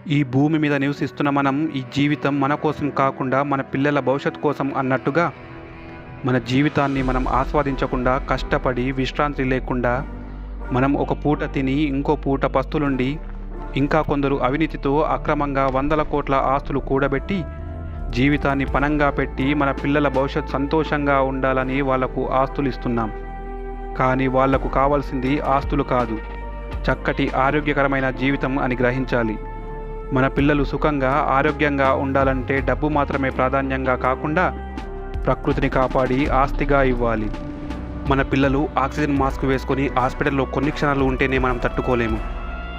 ఈ భూమి మీద నివసిస్తున్న మనం ఈ జీవితం మన కోసం కాకుండా మన పిల్లల భవిష్యత్తు కోసం అన్నట్టుగా మన జీవితాన్ని మనం ఆస్వాదించకుండా కష్టపడి విశ్రాంతి లేకుండా మనం ఒక పూట తిని ఇంకో పూట పస్తులుండి ఇంకా కొందరు అవినీతితో అక్రమంగా వందల కోట్ల ఆస్తులు కూడబెట్టి జీవితాన్ని పణంగా పెట్టి మన పిల్లల భవిష్యత్ సంతోషంగా ఉండాలని వాళ్లకు ఆస్తులు ఇస్తున్నాం. కానీ వాళ్లకు కావాల్సింది ఆస్తులు కాదు, చక్కటి ఆరోగ్యకరమైన జీవితం అని గ్రహించాలి. మన పిల్లలు సుఖంగా ఆరోగ్యంగా ఉండాలంటే డబ్బు మాత్రమే ప్రాధాన్యంగా కాకుండా ప్రకృతిని కాపాడి ఆస్తిగా ఇవ్వాలి. మన పిల్లలు ఆక్సిజన్ మాస్క్ వేసుకొని హాస్పిటల్లో కొన్ని క్షణాలు ఉంటేనే మనం తట్టుకోలేము.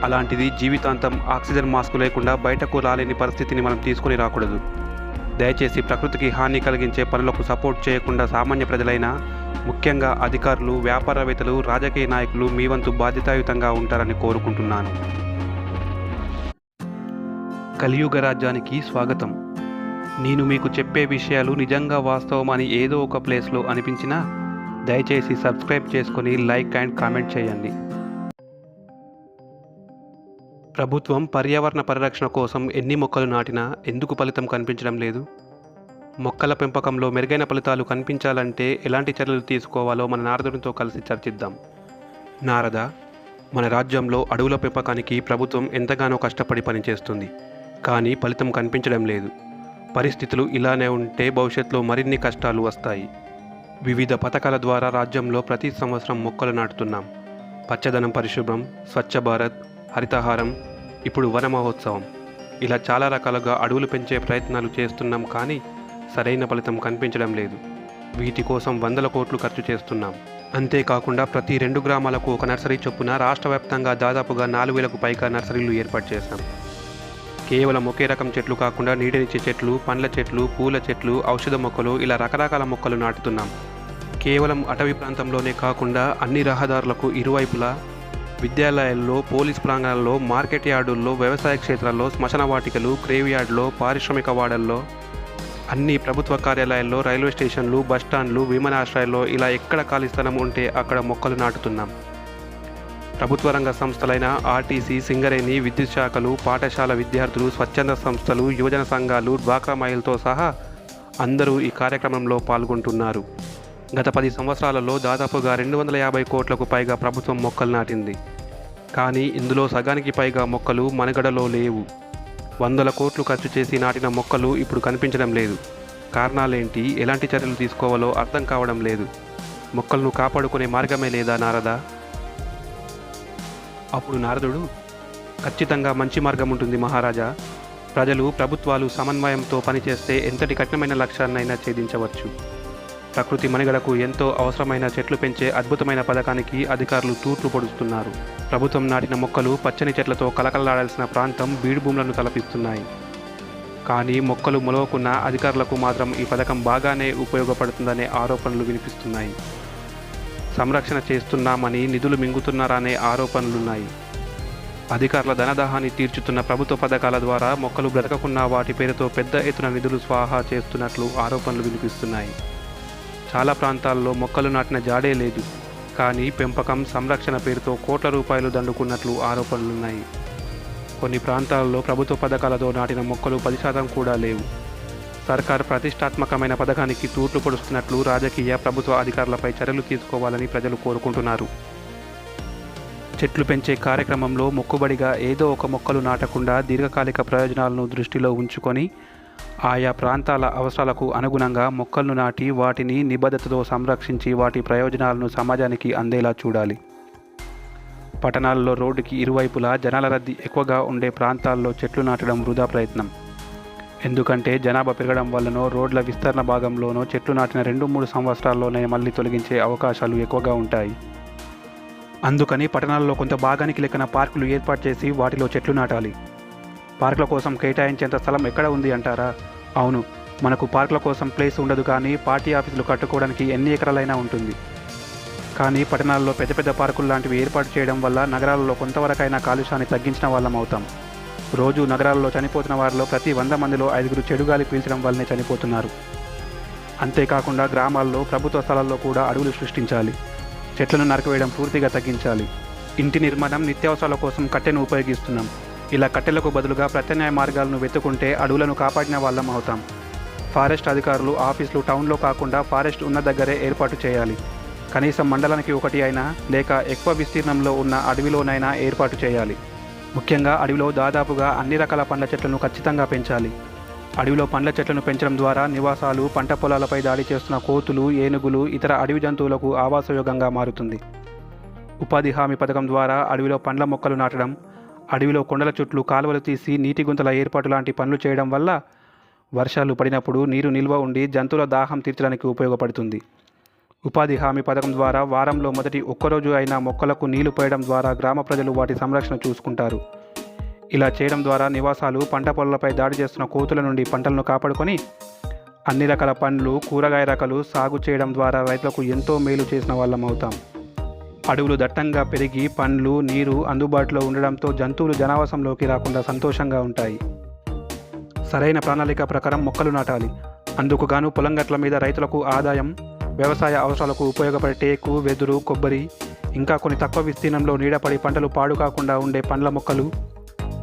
అలాంటిది జీవితాంతం ఆక్సిజన్ మాస్క్ లేకుండా బయటకు రాలేని పరిస్థితిని మనం తీసుకొని రాకూడదు. దయచేసి ప్రకృతికి హాని కలిగించే పనులకు సపోర్ట్ చేయకుండా సామాన్య ప్రజలైనా, ముఖ్యంగా అధికారులు, వ్యాపారవేత్తలు, రాజకీయ నాయకులు మీ వంతు బాధ్యతాయుతంగా ఉంటారని కోరుకుంటున్నాను. కలియుగ రాజ్యానికి స్వాగతం. నేను మీకు చెప్పే విషయాలు నిజంగా వాస్తవం అని ఏదో ఒక ప్లేస్లో అనిపించినా దయచేసి సబ్స్క్రైబ్ చేసుకొని లైక్ అండ్ కామెంట్ చేయండి. ప్రభుత్వం పర్యావరణ పరిరక్షణ కోసం ఎన్ని మొక్కలు నాటినా ఎందుకు ఫలితం కనిపించడం లేదు? మొక్కల పెంపకంలో మెరుగైన ఫలితాలు కనిపించాలంటే ఎలాంటి చర్యలు తీసుకోవాలో మన నారదునితో కలిసి చర్చిద్దాం. నారద, మన రాజ్యంలో అడవుల పెంపకానికి ప్రభుత్వం ఎంతగానో కష్టపడి పనిచేస్తుంది, కానీ ఫలితం కనిపించడం లేదు. పరిస్థితులు ఇలానే ఉంటే భవిష్యత్తులో మరిన్ని కష్టాలు వస్తాయి. వివిధ పథకాల ద్వారా రాజ్యంలో ప్రతి సంవత్సరం మొక్కలు నాటుతున్నాం. పచ్చదనం, పరిశుభ్రం, స్వచ్ఛ భారత్, హరితహారం, ఇప్పుడు వన మహోత్సవం, ఇలా చాలా రకాలుగా అడవులు పెంచే ప్రయత్నాలు చేస్తున్నాం, కానీ సరైన ఫలితం కనిపించడం లేదు. వీటి కోసం వందల కోట్లు ఖర్చు చేస్తున్నాం. అంతేకాకుండా ప్రతి 2 గ్రామాలకు ఒక నర్సరీ చొప్పున రాష్ట్ర వ్యాప్తంగా దాదాపుగా 4,000కు పైగా నర్సరీలు ఏర్పాటు చేశాం. కేవలం ఒకే రకం చెట్లు కాకుండా నీడనిచ్చే చెట్లు, పండ్ల చెట్లు, పూల చెట్లు, ఔషధ మొక్కలు, ఇలా రకరకాల మొక్కలు నాటుతున్నాం. కేవలం అటవీ ప్రాంతంలోనే కాకుండా అన్ని రహదారులకు ఇరువైపులా, విద్యాలయాల్లో, పోలీస్ ప్రాంగణాల్లో, మార్కెట్ యార్డుల్లో, వ్యవసాయ క్షేత్రాల్లో, శ్మశాన వాటికలు, గ్రేవ్ యార్డులో, పారిశ్రామిక వాడల్లో, అన్ని ప్రభుత్వ కార్యాలయాల్లో, రైల్వే స్టేషన్లు, బస్టాండ్లు, విమానాశ్రయాల్లో, ఇలా ఎక్కడ ఖాళీ స్థలం ఉంటే అక్కడ మొక్కలు నాటుతున్నాం. ప్రభుత్వ రంగ సంస్థలైన ఆర్టీసీ, సింగరేణి, విద్యుత్ శాఖలు, పాఠశాల విద్యార్థులు, స్వచ్ఛంద సంస్థలు, యువజన సంఘాలు, డ్వాక్రా మహిళలతో సహా అందరూ ఈ కార్యక్రమంలో పాల్గొంటున్నారు. గత 10 సంవత్సరాలలో దాదాపుగా 250 కోట్లకు పైగా ప్రభుత్వం మొక్కలు నాటింది. కానీ ఇందులో సగానికి పైగా మొక్కలు మనుగడలో లేవు. వందల కోట్లు ఖర్చు చేసి నాటిన మొక్కలు ఇప్పుడు కనిపించడం లేదు. కారణాలేంటి, ఎలాంటి చర్యలు తీసుకోవాలో అర్థం కావడం లేదు. మొక్కలను కాపాడుకునే మార్గమే లేదా నారదా? అప్పుడు నారదుడు, ఖచ్చితంగా మంచి మార్గం ఉంటుంది మహారాజా. ప్రజలు, ప్రభుత్వాలు సమన్వయంతో పనిచేస్తే ఎంతటి కఠినమైన లక్ష్యాన్నైనా ఛేదించవచ్చు. ప్రకృతి మనుగడకు ఎంతో అవసరమైన చెట్లు పెంచే అద్భుతమైన పథకానికి అధికారులు తూట్లు పొడుస్తున్నారు. ప్రభుత్వం నాటిన మొక్కలు పచ్చని చెట్లతో కలకలలాడాల్సిన ప్రాంతం బీడు భూములను తలపిస్తున్నాయి. కానీ మొక్కలు మొలవకున్న అధికారులకు మాత్రం ఈ పథకం బాగానే ఉపయోగపడుతుందనే ఆరోపణలు వినిపిస్తున్నాయి. సంరక్షణ చేస్తున్నామని నిధులు మింగుతున్నారనే ఆరోపణలున్నాయి. అధికారుల ధనదాహాన్ని తీర్చుతున్న ప్రభుత్వ పథకాల ద్వారా మొక్కలు బ్రతకకున్న వాటి పేరుతో పెద్ద ఎత్తున నిధులు స్వాహా చేస్తున్నట్లు ఆరోపణలు వినిపిస్తున్నాయి. చాలా ప్రాంతాల్లో మొక్కలు నాటిన జాడే లేదు, కానీ పెంపకం, సంరక్షణ పేరుతో కోట్ల రూపాయలు దండుకున్నట్లు ఆరోపణలున్నాయి. కొన్ని ప్రాంతాల్లో ప్రభుత్వ పథకాలతో నాటిన మొక్కలు 10% కూడా లేవు. సర్కార్ ప్రతిష్టాత్మకమైన పథకానికి తూట్లు పొడుస్తున్నట్లు రాజకీయ, ప్రభుత్వ అధికారులపై చర్యలు తీసుకోవాలని ప్రజలు కోరుకుంటున్నారు. చెట్లు పెంచే కార్యక్రమంలో మొక్కుబడిగా ఏదో ఒక మొక్కలు నాటకుండా దీర్ఘకాలిక ప్రయోజనాలను దృష్టిలో ఉంచుకొని ఆయా ప్రాంతాల అవసరాలకు అనుగుణంగా మొక్కలను నాటి వాటిని నిబద్ధతతో సంరక్షించి వాటి ప్రయోజనాలను సమాజానికి అందేలా చూడాలి. పట్టణాల్లో రోడ్డుకి ఇరువైపులా జనాల రద్దీ ఎక్కువగా ఉండే ప్రాంతాల్లో చెట్లు నాటడం వృధా ప్రయత్నం. ఎందుకంటే జనాభా పెరగడం వల్లనో, రోడ్ల విస్తరణ భాగంలోనో చెట్లు నాటిన 2-3 సంవత్సరాల్లోనే మళ్ళీ తొలగించే అవకాశాలు ఎక్కువగా ఉంటాయి. అందుకని పట్టణాల్లో కొంత భాగానికి లెక్కన పార్కులు ఏర్పాటు చేసి వాటిలో చెట్లు నాటాలి. పార్కుల కోసం కేటాయించేంత స్థలం ఎక్కడ ఉంది అంటారా? అవును, మనకు పార్కుల కోసం ప్లేస్ ఉండదు, కానీ పార్టీ ఆఫీసులు కట్టుకోవడానికి ఎన్ని ఎకరాలైనా ఉంటుంది. కానీ పట్టణాల్లో పెద్ద పెద్ద పార్కులు లాంటివి ఏర్పాటు చేయడం వల్ల నగరాల్లో కొంతవరకైనా కాలుష్యాన్ని తగ్గించిన వాళ్ళం అవుతాం. రోజు నగరాల్లో చనిపోతున్న వారిలో ప్రతి 100 మందిలో 5 చెడుగాలి పీల్చడం వల్లనే చనిపోతున్నారు. అంతేకాకుండా గ్రామాల్లో, ప్రభుత్వ స్థలాల్లో కూడా అడవులు సృష్టించాలి. చెట్లను నరికివేయడం పూర్తిగా తగ్గించాలి. ఇంటి నిర్మాణం, నిత్యావసరాల కోసం కట్టెను ఉపయోగిస్తున్నాం. ఇలా కట్టెలకు బదులుగా ప్రత్యామ్నాయ మార్గాలను వెతుకుంటే అడవులను కాపాడిన వాళ్ళం అవుతాం. ఫారెస్ట్ అధికారులు ఆఫీసులు టౌన్లో కాకుండా ఫారెస్ట్ ఉన్న దగ్గరే ఏర్పాటు చేయాలి. కనీసం మండలానికి ఒకటి అయినా లేక ఎక్కువ విస్తీర్ణంలో ఉన్న అడవిలోనైనా ఏర్పాటు చేయాలి. ముఖ్యంగా అడవిలో దాదాపుగా అన్ని రకాల పండ్ల చెట్లను ఖచ్చితంగా పెంచాలి. అడవిలో పండ్ల చెట్లను పెంచడం ద్వారా నివాసాలు, పంట పొలాలపై దాడి చేస్తున్న కోతులు, ఏనుగులు, ఇతర అడవి జంతువులకు ఆవాసయోగంగా మారుతుంది. ఉపాధి హామీ పథకం ద్వారా అడవిలో పండ్ల మొక్కలు నాటడం, అడవిలో కొండల చుట్టూ కాలువలు తీసి నీటి గుంతల ఏర్పాటు లాంటి పనులు చేయడం వల్ల వర్షాలు పడినప్పుడు నీరు నిల్వ ఉండి జంతువుల దాహం తీర్చడానికి ఉపయోగపడుతుంది. ఉపాధి హామీ పథకం ద్వారా వారంలో మొదటి ఒక్కరోజు అయినా మొక్కలకు నీళ్లు పోయడం ద్వారా గ్రామ ప్రజలు వాటి సంరక్షణ చూసుకుంటారు. ఇలా చేయడం ద్వారా నివాసాలు, పంట పొలాలపై దాడి చేస్తున్న కోతుల నుండి పంటలను కాపాడుకొని అన్ని రకాల పండ్లు, కూరగాయ రకాలు సాగు చేయడం ద్వారా రైతులకు ఎంతో మేలు చేసిన వాళ్ళం అవుతాం. అడవులు దట్టంగా పెరిగి పండ్లు, నీరు అందుబాటులో ఉండడంతో జంతువులు జనావాసంలోకి రాకుండా సంతోషంగా ఉంటాయి. సరైన ప్రణాళిక ప్రకారం మొక్కలు నాటాలి. అందుకు గాను పొలం గట్ల మీద రైతులకు ఆదాయం, వ్యవసాయ అవసరాలకు ఉపయోగపడే టేకు, వెదురు, కొబ్బరి, ఇంకా కొన్ని తక్కువ విస్తీర్ణంలో నీడపడి పంటలు పాడు కాకుండా ఉండే పండ్ల మొక్కలు,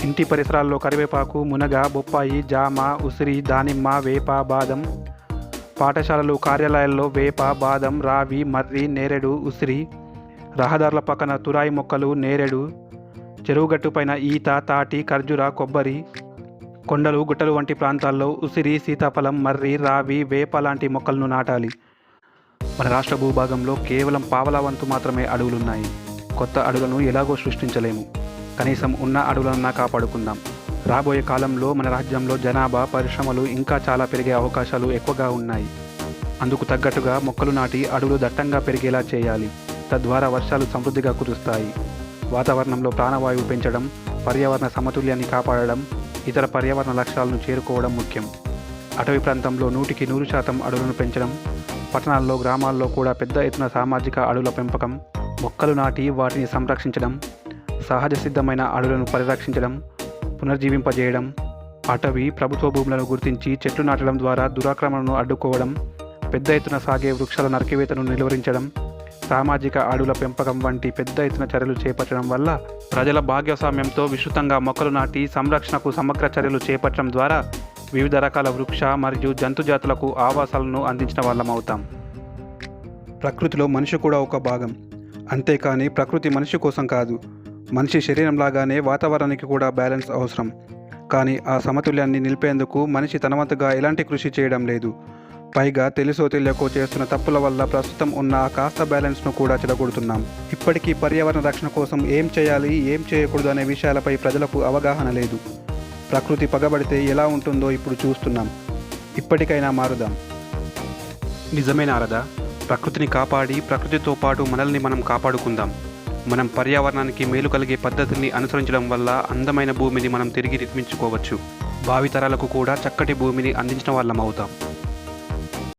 ఇంటి పరిసరాల్లో కరివేపాకు, మునగ, బొప్పాయి, జామ, ఉసిరి, దానిమ్మ, వేప, బాదం, పాఠశాలలు, కార్యాలయాల్లో వేప, బాదం, రావి, మర్రి, నేరేడు, ఉసిరి, రహదారుల పక్కన తురాయి మొక్కలు, నేరేడు, చెరువుగట్టు పైన ఈత, తాటి, ఖర్జూర, కొబ్బరి, కొండలు, గుట్టలు వంటి ప్రాంతాల్లో ఉసిరి, సీతాఫలం, మర్రి, రావి, వేప లాంటి మొక్కలను నాటాలి. మన రాష్ట్ర భూభాగంలో కేవలం పావలా వంతు మాత్రమే అడవులున్నాయి. కొత్త అడవులను ఎలాగో సృష్టించలేము. కనీసం ఉన్న అడవులన్నా కాపాడుకుందాం. రాబోయే కాలంలో మన రాజ్యంలో జనాభా, పరిశ్రమలు ఇంకా చాలా పెరిగే అవకాశాలు ఎక్కువగా ఉన్నాయి. అందుకు తగ్గట్టుగా మొక్కలు నాటి అడవులు దట్టంగా పెరిగేలా చేయాలి. తద్వారా వర్షాలు సమృద్ధిగా కురుస్తాయి. వాతావరణంలో ప్రాణవాయువు పెంచడం, పర్యావరణ సమతుల్యాన్ని కాపాడడం, ఇతర పర్యావరణ లక్ష్యాలను చేరుకోవడం ముఖ్యం. అటవీ ప్రాంతంలో 100% అడవులను పెంచడం, పట్టణాల్లో, గ్రామాల్లో కూడా పెద్ద ఎత్తున సామాజిక అడవుల పెంపకం, మొక్కలు నాటి వాటిని సంరక్షించడం, సహజ సిద్ధమైన అడవులను పరిరక్షించడం, పునర్జీవింపజేయడం, అటవీ, ప్రభుత్వ భూములను గుర్తించి చెట్లు నాటడం ద్వారా దురాక్రమణను అడ్డుకోవడం, పెద్ద ఎత్తున సాగే వృక్షాల నరికివేతను నిలువరించడం, సామాజిక అడవుల పెంపకం వంటి పెద్ద ఎత్తున చర్యలు చేపట్టడం వల్ల ప్రజల భాగస్వామ్యంతో విస్తృతంగా మొక్కలు నాటి సంరక్షణకు సమగ్ర చర్యలు చేపట్టడం ద్వారా వివిధ రకాల వృక్ష మరియు జంతు జాతులకు ఆవాసాలను అందించిన వాళ్ళం అవుతాం. ప్రకృతిలో మనిషి కూడా ఒక భాగం. అంతేకాని ప్రకృతి మనిషి కోసం కాదు. మనిషి శరీరంలాగానే వాతావరణానికి కూడా బ్యాలెన్స్ అవసరం. కానీ ఆ సమతుల్యాన్ని నిలిపేందుకు మనిషి తన వంతుగా ఎలాంటి కృషి చేయడం లేదు. పైగా తెలుసో తెలియకో చేస్తున్న తప్పుల వల్ల ప్రస్తుతం ఉన్న ఆ కాస్త బ్యాలెన్స్ను కూడా చెడగొడుతున్నాం. ఇప్పటికీ పర్యావరణ రక్షణ కోసం ఏం చేయాలి, ఏం చేయకూడదు అనే విషయాలపై ప్రజలకు అవగాహన లేదు. ప్రకృతి పగబడితే ఎలా ఉంటుందో ఇప్పుడు చూస్తున్నాం. ఇప్పటికైనా మారుదాం. నిజమే నారద. ప్రకృతిని కాపాడి ప్రకృతితో పాటు మనల్ని మనం కాపాడుకుందాం. మనం పర్యావరణానికి మేలు కలిగే పద్ధతిని అనుసరించడం వల్ల అందమైన భూమిని మనం తిరిగి నిర్మించుకోవచ్చు. భావితరాలకు కూడా చక్కటి భూమిని అందించిన వాళ్ళం అవుతాం.